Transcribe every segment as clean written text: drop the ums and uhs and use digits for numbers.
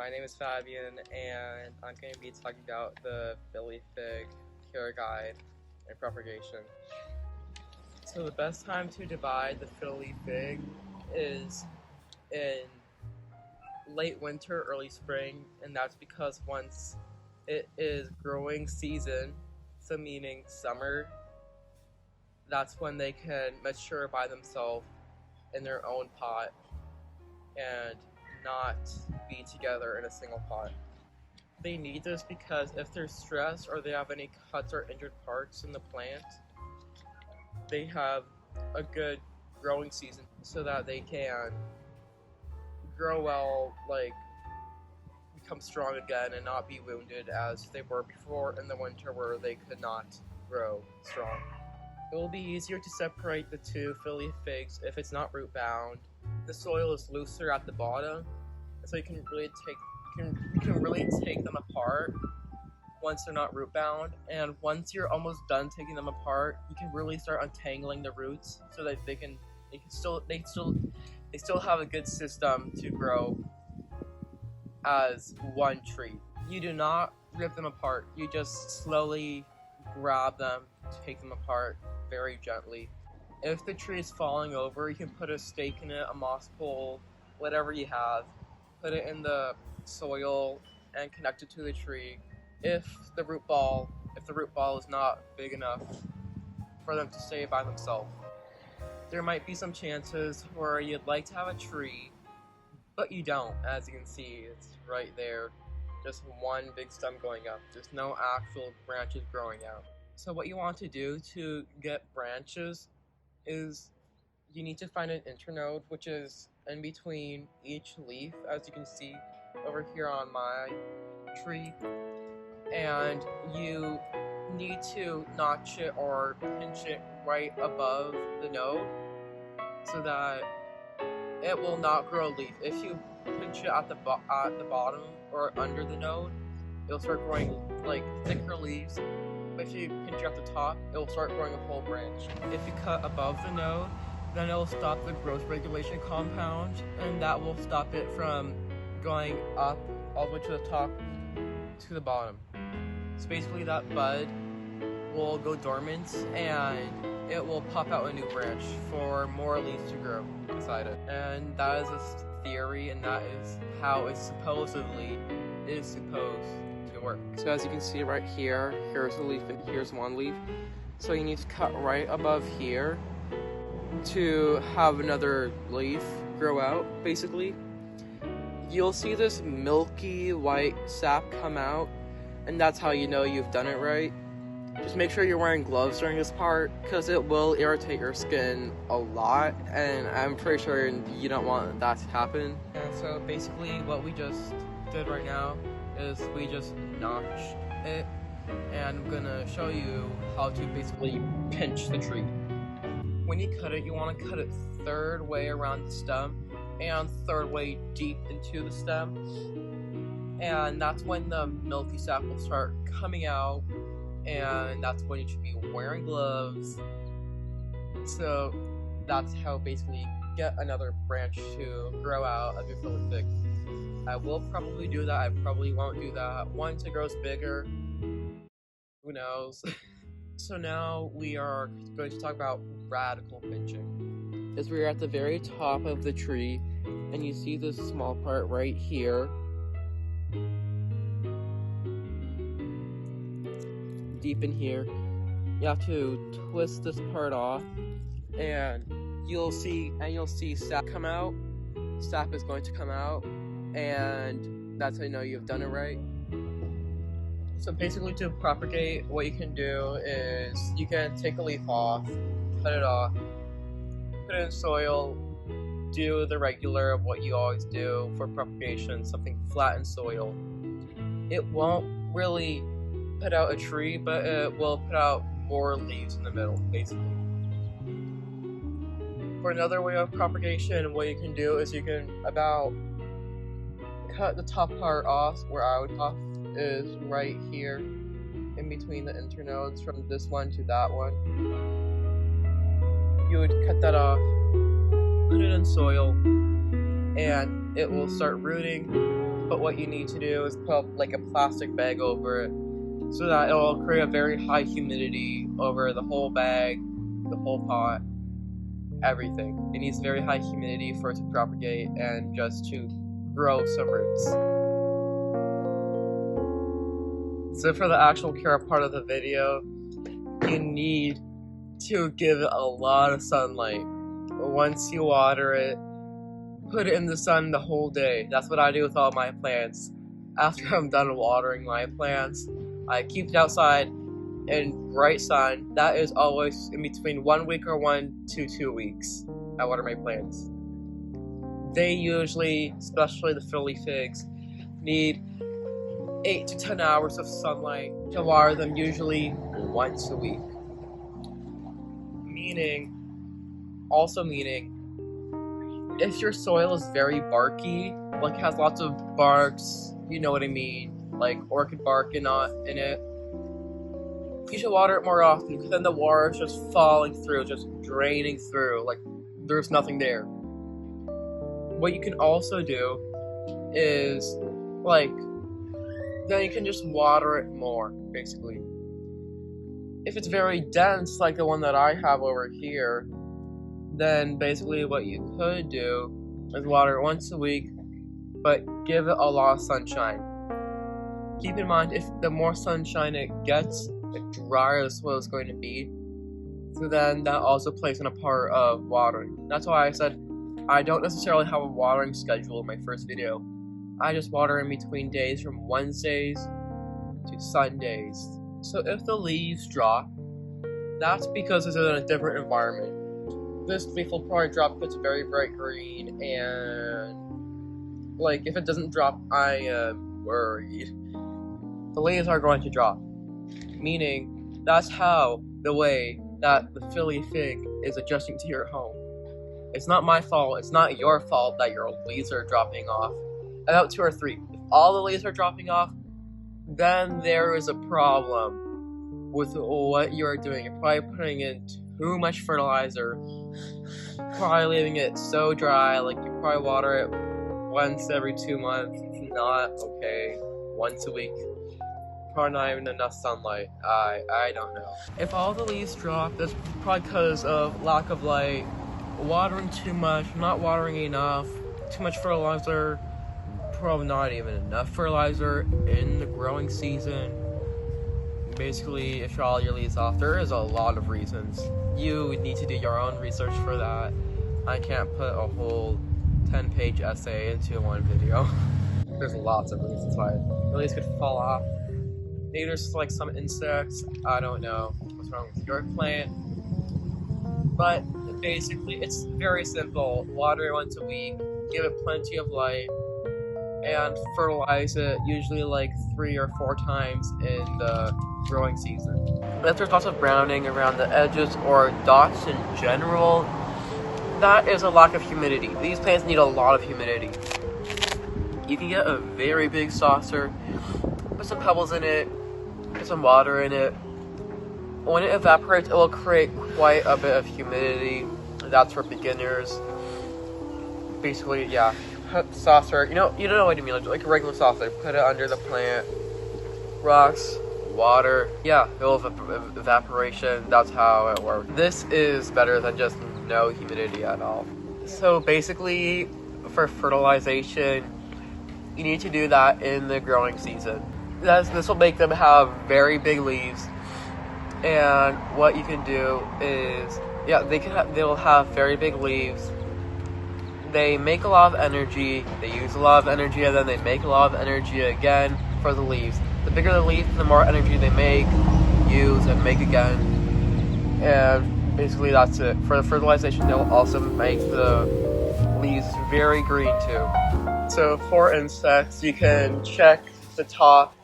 My name is Fabian, and I'm going to be talking about the Philly fig care guide and propagation. So the best time to divide the Philly fig is in late winter, early spring, and that's because once it is growing season, so meaning summer, that's when they can mature by themselves in their own pot and not be together in a single pot. They need this because if they're stressed or they have any cuts or injured parts in the plant, they have a good growing season so that they can grow well, become strong again and not be wounded as they were before in the winter where they could not grow strong. It will be easier to separate the two Philly figs if it's not root bound. The soil is looser at the bottom, so you can really take them apart once they're not root bound. And once you're almost done taking them apart, you can really start untangling the roots so that they still have a good system to grow as one tree. You do not rip them apart. You just slowly grab them, take them apart very gently. If the tree is falling over, you can put a stake in it, a moss pole, whatever you have. Put it in the soil and connect it to the tree. If the root ball is not big enough for them to stay by themselves. There might be some chances where you'd like to have a tree, but you don't. As you can see, it's right there. Just one big stem going up. There's no actual branches growing out. So what you want to do to get branches is you need to find an internode, which is in between each leaf, as you can see over here on my tree. And you need to notch it or pinch it right above the node so that it will not grow a leaf. If you pinch it at the bottom or under the node, it'll start growing thicker leaves. But if you pinch it at the top, it will start growing a whole branch. If you cut above the node, then it will stop the growth regulation compound, and that will stop it from going up all the way to the top to the bottom. So basically that bud will go dormant and it will pop out a new branch for more leaves to grow inside it. And that is a theory, and that is how it supposedly is supposed to work. So as you can see right here, here's a leaf and here's one leaf. So you need to cut right above here to have another leaf grow out, basically. You'll see this milky white sap come out, and that's how you know you've done it right. Just make sure you're wearing gloves during this part, because it will irritate your skin a lot, and I'm pretty sure you don't want that to happen. And so basically what we just did right now is we just notched it, and I'm gonna show you how to basically pinch the tree. When you cut it, you want to cut it third way around the stem and third way deep into the stem. And that's when the milky sap will start coming out, and that's when you should be wearing gloves. So that's how basically you get another branch to grow out of your Philly fig. I will probably do that, I probably won't do that. Once it grows bigger, who knows? So now we are going to talk about radical pinching. As we're at the very top of the tree, and you see this small part right here, deep in here, you have to twist this part off, and you'll see sap come out. Sap is going to come out, and that's how you know you've done it right. So basically, to propagate, what you can do is you can take a leaf off, cut it off, put it in soil, do the regular of what you always do for propagation, something flat in soil. It won't really put out a tree, but it will put out more leaves in the middle, basically. For another way of propagation, what you can do is you can cut the top part off, where I would off is right here in between the internodes from this one to that one. You would cut that off, put it in soil, and it will start rooting but what you need to do is put like a plastic bag over it so that it will create a very high humidity over the whole bag, the whole pot, everything. It needs very high humidity for it to propagate and just to grow some roots. So for the actual care part of the video, you need to give it a lot of sunlight. Once you water it, put it in the sun the whole day. That's what I do with all my plants. After I'm done watering my plants, I keep it outside in bright sun. That is always in between 1 week or 1 to 2 weeks. I water my plants. They usually, especially the Philly figs, need 8 to 10 hours of sunlight to water them, usually once a week. Meaning, if your soil is very barky, like has lots of barks, you know what I mean, like orchid bark in it, you should water it more often, because then the water is just falling through, just draining through, like there's nothing there. What you can also do is, then you can just water it more, basically. If it's very dense, like the one that I have over here, then basically what you could do is water it once a week, but give it a lot of sunshine. Keep in mind, if the more sunshine it gets, the drier the soil is going to be. So then that also plays in a part of watering. That's why I said I don't necessarily have a watering schedule in my first video. I just water in between days from Wednesdays to Sundays. So if the leaves drop, that's because it's in a different environment. This leaf will probably drop because it's very bright green, and if it doesn't drop, I am worried. The leaves are going to drop, meaning that's the way that the Philly fig is adjusting to your home. It's not my fault, it's not your fault that your leaves are dropping off. About 2 or 3. If all the leaves are dropping off, then there is a problem with what you are doing. You're probably putting in too much fertilizer, probably leaving it so dry, like you probably water it once every 2 months. It's not okay. Once a week. Probably not even enough sunlight. I don't know. If all the leaves drop, that's probably because of lack of light, watering too much, not watering enough, too much fertilizer, probably not even enough fertilizer in the growing season. Basically, if all your leaves off, there is a lot of reasons. You need to do your own research for that. I can't put a whole 10-page essay into one video. There's lots of reasons why the leaves could fall off. Maybe there's some insects, I don't know what's wrong with your plant. But basically, it's very simple. Water it once a week, give it plenty of light, and fertilize it usually 3 or 4 times in the growing season. But if there's lots of browning around the edges or dots in general, that is a lack of humidity. These plants need a lot of humidity. You can get a very big saucer, put some pebbles in it, put some water in it. When it evaporates, it will create quite a bit of humidity. That's for beginners. Basically, yeah. Put saucer, you know what I mean, like a regular saucer. Put it under the plant, rocks, water. Yeah, it'll evaporation. That's how it works. This is better than just no humidity at all. So basically, for fertilization, you need to do that in the growing season. This will make them have very big leaves. And what you can do is, they'll have very big leaves. They make a lot of energy, they use a lot of energy, and then they make a lot of energy again for the leaves. The bigger the leaves, the more energy they make, use, and make again. And basically that's it. For the fertilization, they'll also make the leaves very green too. So for insects, you can check the top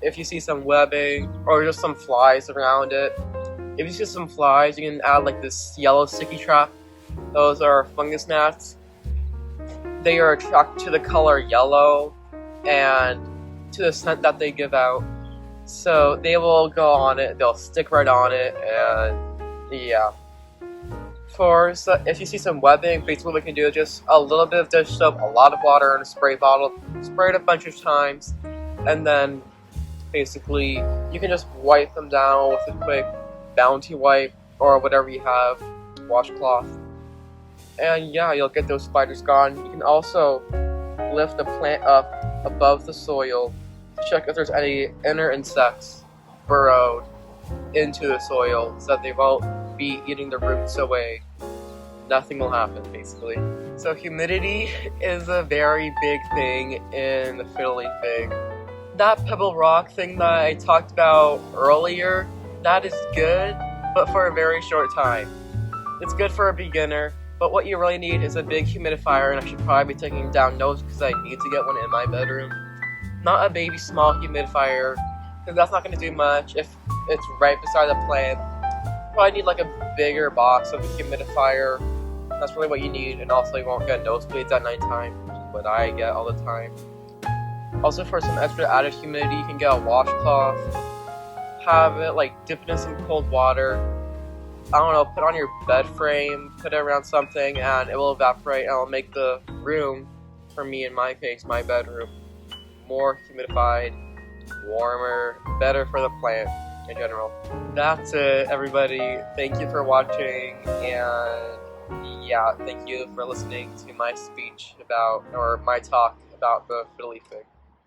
if you see some webbing or just some flies around it. If you see some flies, you can add this yellow sticky trap. Those are fungus gnats. They are attracted to the color yellow and to the scent that they give out. So they will go on it, they'll stick right on it, and yeah. if you see some webbing, basically what we can do is just a little bit of dish soap, a lot of water in a spray bottle, spray it a bunch of times, and then basically you can just wipe them down with a quick Bounty wipe or whatever you have, washcloth. And yeah, you'll get those spiders gone. You can also lift the plant up above the soil to check if there's any inner insects burrowed into the soil so that they won't be eating the roots away. Nothing will happen, basically. So humidity is a very big thing in the fiddly fig. That pebble rock thing that I talked about earlier, that is good, but for a very short time. It's good for a beginner, but what you really need is a big humidifier, and I should probably be taking down notes because I need to get one in my bedroom. Not a baby small humidifier, because that's not going to do much if it's right beside the plant. You probably need like a bigger box of a humidifier. That's really what you need, and also you won't get nosebleeds at nighttime, which is what I get all the time. Also, for some extra added humidity, you can get a washcloth, have it like dip it in some cold water, I don't know, put it on your bed frame, put it around something, and it will evaporate, and it'll make the room, for me in my case, my bedroom, more humidified, warmer, better for the plant in general. That's it, everybody. Thank you for watching, and yeah, thank you for listening to my speech about, or my talk about the fiddly fig.